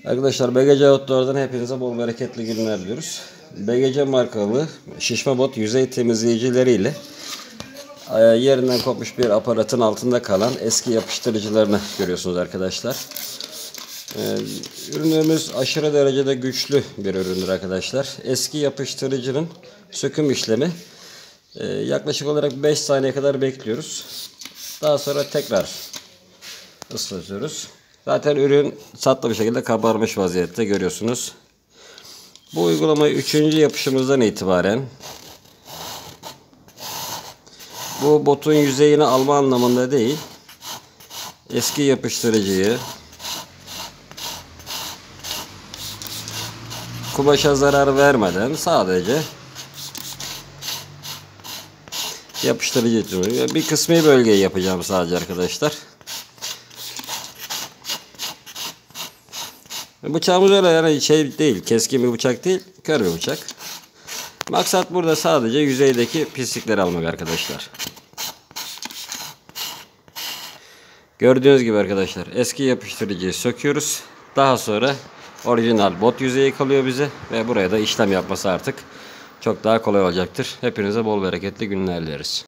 Arkadaşlar BGC Outdoor'dan hepinize bol bereketli günler diliyoruz. BGC markalı şişme bot yüzey temizleyicileriyle yerinden kopmuş bir aparatın altında kalan eski yapıştırıcılarını görüyorsunuz arkadaşlar. Ürünümüz aşırı derecede güçlü bir üründür arkadaşlar. Eski yapıştırıcının söküm işlemi yaklaşık olarak 5 saniye kadar bekliyoruz. Daha sonra tekrar ıslatıyoruz. Zaten ürün tatlı bir şekilde kabarmış vaziyette görüyorsunuz. Bu uygulamayı 3. yapışımızdan itibaren bu botun yüzeyini alma anlamında değil, eski yapıştırıcıyı kumaşa zarar vermeden sadece yapıştırıcı için bir kısmi bölgeyi yapacağım sadece arkadaşlar. Bıçağımız öyle yani şey değil, keskin bir bıçak değil, kör bir bıçak. Maksat burada sadece yüzeydeki pislikleri almak arkadaşlar. Gördüğünüz gibi arkadaşlar eski yapıştırıcıyı söküyoruz. Daha sonra orijinal bot yüzeyi kalıyor bize ve buraya da işlem yapması artık çok daha kolay olacaktır. Hepinize bol bereketli günler dileriz.